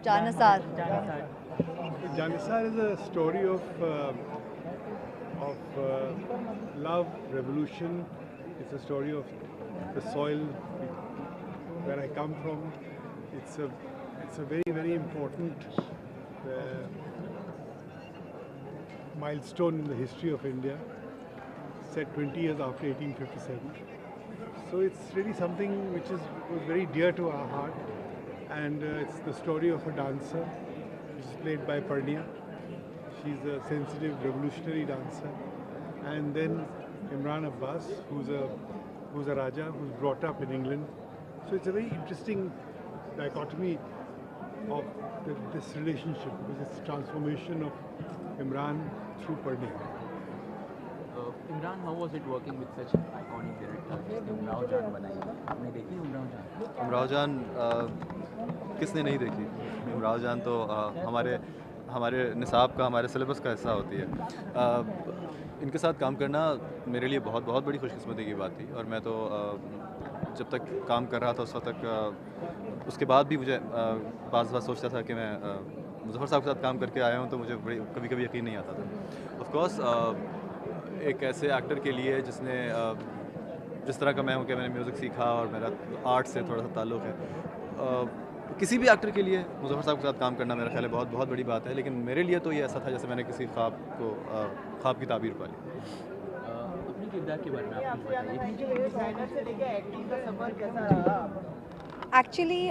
Janissar. Janissar is a story of love, revolution. It's a story of the soil where I come from. It's a very important milestone in the history of India, set 20 years after 1857. So it's really something which was very dear to our heart, and it's the story of a dancer, which is played by Parnia. She's a sensitive, revolutionary dancer, and then Imran Abbas, who's a Raja, who's brought up in England. So it's a very interesting dichotomy of this relationship, which is transformation of Imran through Parnia. Imran, how was it working with such iconic director जिसने उमराव जान बनाई? आपने देखी उमराव जान? उमराव जान किसने नहीं देखी? उमराव जान तो हमारे निसाब का, हमारे सिलेबस का हिस्सा होती है। इनके साथ काम करना मेरे लिए बहुत बहुत बड़ी खुशकिस्मती की बात थी, और मैं तो जब तक काम कर रहा था उस वक्त तक, उसके बाद भी मुझे बाज़ सोचता था कि मैं मुज़फ़्फ़र साहब के साथ काम करके आया हूँ, तो मुझे कभी कभी यकीन नहीं आता था। ऑफ कोर्स एक ऐसे एक्टर के लिए जिसने जिस तरह का मैं हूँ कि मैंने म्यूज़िक सीखा और मेरा आर्ट से थोड़ा सा ताल्लुक़ है, किसी भी एक्टर के लिए मुज़फ़्फ़र साहब के साथ काम करना मेरा ख्याल है बहुत बहुत बड़ी बात है। लेकिन मेरे लिए तो ये ऐसा था जैसे मैंने किसी ख्वाब की ताबीर पा ली। अपने किरदार के बारे में आप बताइए। Actually,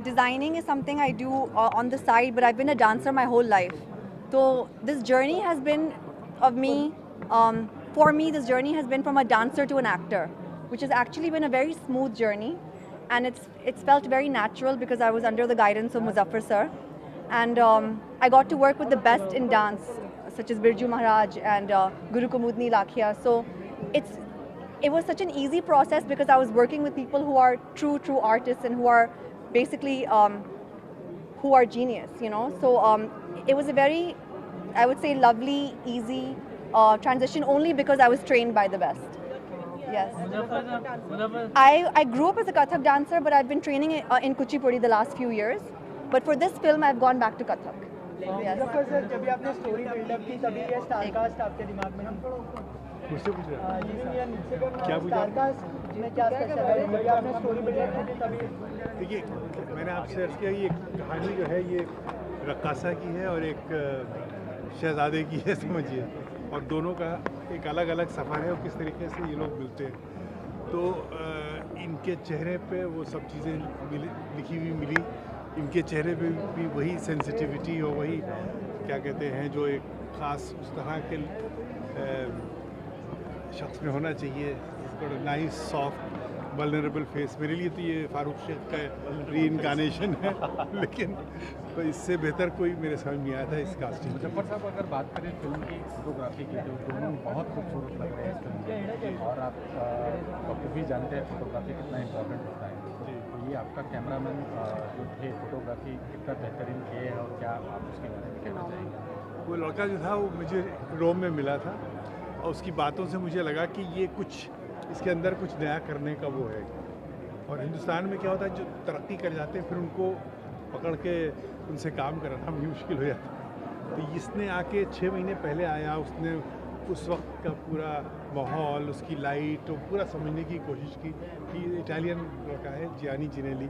designing is something I do on the side, but I've been a dancer my whole life. So this journey has been of me. For me, this journey has been from a dancer to an actor, which has actually been a very smooth journey, and it's felt very natural because I was under the guidance of Muzaffar sir, and I got to work with the best in dance, such as Birju Maharaj and Guru Kumudni Lakhia. So it was such an easy process because I was working with people who are true artists and who are basically who are genius, you know. So it was a very, I would say, lovely, easy transition only because I was trained by the best. Yes. I grew up as a Kathak dancer, but I've been training in Kuchipudi the last few years. But for this film, I've gone back to Kathak. Yes. जब भी आपने story buildup की तभी ये star cast आपके दिमाग में मुझसे पूछ रहे हैं क्या पूछा? स्टारकास्ट में क्या स्पेशल है? जब आपने स्टोरी बिल्डअप की तभी देखिए, मैंने आपसे अर्ज़ किया, ये कहानी जो है ये रक्कासा की है और एक शहजादे की है, समझिए, और दोनों का एक अलग अलग सफ़र है और किस तरीके से ये लोग मिलते हैं। तो इनके चेहरे पे वो सब चीज़ें लिखी हुई मिली, इनके चेहरे पे भी वही सेंसिटिविटी और वही क्या कहते हैं जो एक ख़ास उस तरह के शख्स में होना चाहिए, नाइस सॉफ्ट वल्नरेबल फेस। मेरे लिए तो ये फारूक शेख का रीइनकार्नेशन है, लेकिन तो इससे बेहतर कोई मेरे समझ नहीं आया था इस कास्टिंग। मुज़फ़्फ़र साहब, अगर बात करें फिल्म की फोटोग्राफी की, तो दोनों बहुत खूबसूरत लग रहे हैं इस फिल्म में, और आप भी जानते हैं फोटोग्राफी कितना इम्पोर्टेंट होता है। तो ये आपका कैमरामैन जो थे, फोटोग्राफी कितना बेहतरीन किए हैं, और क्या आप उसके बारे में कहना चाहेंगे? वो लड़का जो था वो मुझे रोम में मिला था, और उसकी बातों से मुझे लगा कि ये कुछ इसके अंदर कुछ नया करने का वो है। और हिंदुस्तान में क्या होता है, जो तरक्की कर जाते हैं फिर उनको पकड़ के उनसे काम कराना भी मुश्किल हो जाता है। तो इसने आके 6 महीने पहले आया, उसने उस वक्त का पूरा माहौल, उसकी लाइट और पूरा समझने की कोशिश की कि इटालियन लड़का है जियानी जिनेली।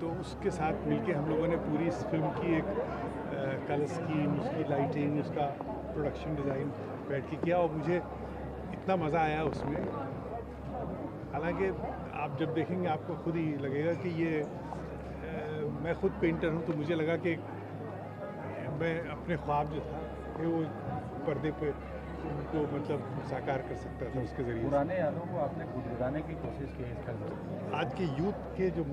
तो उसके साथ मिलके हम लोगों ने पूरी इस फिल्म की एक कलर स्कीम, उसकी लाइटिंग, उसका प्रोडक्शन डिज़ाइन बैठ के किया, और मुझे इतना मज़ा आया उसमें। हालांकि आप जब देखेंगे आपको खुद ही लगेगा कि ये मैं खुद पेंटर हूँ, तो मुझे लगा कि मैं अपने ख्वाब जो था कि वो पर्दे पे उनको मतलब साकार कर सकता था उसके ज़रिए। पुराने यादों को आपने गुदगुदाने की कोशिश की है इस फिल्म में। आज के यूथ के जो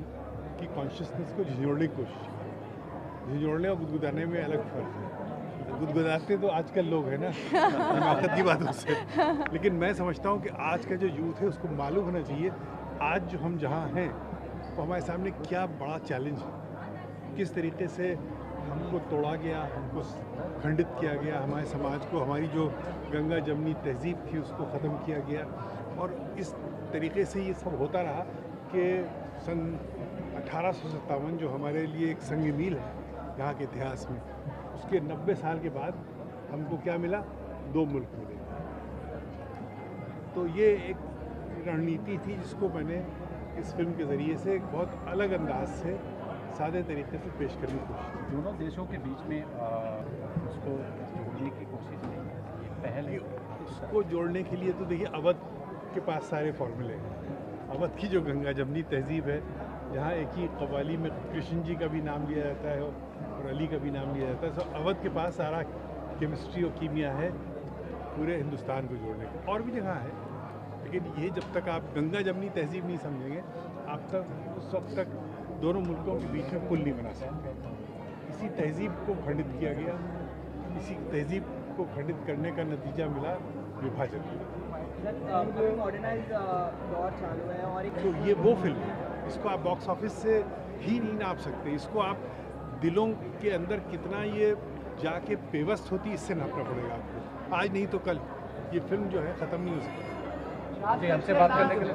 की कॉन्शियसनेस को झिझोड़ने की कोशिश की। झिझोड़ने और गुदगुदाने में अलग फ़र्क है। गुदगुदाते तो आजकल लोग हैं ना, हिमाकत की बात उससे, लेकिन मैं समझता हूँ कि आज का जो यूथ है उसको मालूम होना चाहिए आज जो हम जहाँ हैं वो हमारे सामने क्या बड़ा चैलेंज है, किस तरीके से हमको तोड़ा गया, हमको खंडित किया गया, हमारे समाज को, हमारी जो गंगा जमनी तहजीब थी उसको ख़त्म किया गया। और इस तरीके से ये सब होता रहा कि सन 1857 जो हमारे लिए एक संग मील है यहाँ के इतिहास में, उसके 90 साल के बाद हमको क्या मिला? 2 मुल्क मिले। तो ये एक रणनीति थी जिसको मैंने इस फिल्म के ज़रिए से एक बहुत अलग अंदाज से सादे तरीके से पेश करने की कोशिश की। दोनों देशों के बीच में उसको जोड़ने की कोशिश की पहले। उसको जोड़ने के लिए तो देखिए अवध के पास सारे फॉर्मूले हैं। अवध की जो गंगा जमनी तहजीब है, जहाँ एक ही कव्वाली में कृष्ण जी का भी नाम लिया जाता है और अली का भी नाम लिया जाता है, तो अवध के पास सारा केमिस्ट्री और कीमिया है पूरे हिंदुस्तान को जोड़ने का। और भी जगह है, लेकिन ये जब तक आप गंगा जमनी तहजीब नहीं समझेंगे, आप तक उस वक्त तक दोनों मुल्कों के बीच में पुल नहीं बना सकते। इसी तहजीब को खंडित किया गया, इसी तहजीब को खंडित करने का नतीजा मिला विभाजन। तो ये वो फिल्म है, इसको आप बॉक्स ऑफिस से ही नहीं नाप सकते, इसको आप दिलों के अंदर कितना ये जाके पेवस्त होती, इससे नापना पड़ेगा आपको। आज नहीं तो कल ये फिल्म जो है ख़त्म नहीं हो सकती। जी, हमसे बात करने के लिए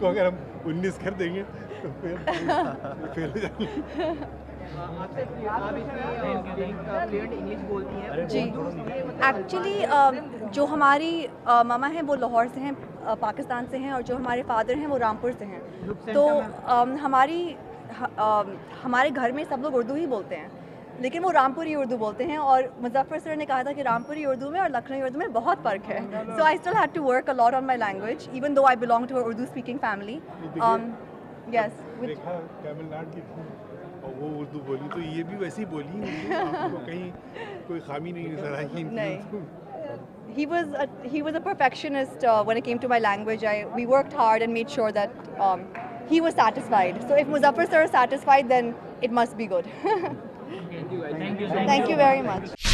को अगर हम 19 कर देंगे तो फिर फेल हो जाएंगे। इंग्लिश बोलती हैं जी, एक्चुअली जो हमारी मामा हैं वो लाहौर से हैं, पाकिस्तान से हैं, और जो हमारे फादर हैं वो रामपुर से हैं। तो हमारे घर में सब लोग उर्दू ही बोलते हैं, लेकिन वो रामपुरी उर्दू बोलते हैं। और मुजफ्फर सर ने कहा था कि रामपुरी उर्दू में और लखनवी उर्दू में बहुत फ़र्क है। So I still had to work a lot on my language even though I belong to a Urdu speaking family. Yes, देखा तमिलनाडु की थी और वो उर्दू बोली, तो ये भी वैसी बोली, आपको कहीं कोई खामी नहीं नजर आई? नहीं, he was a perfectionist when it came to my language. We worked hard and made sure that he was satisfied. So if Muzaffar sir is satisfied, then it must be good. Thank you. Thank you very much.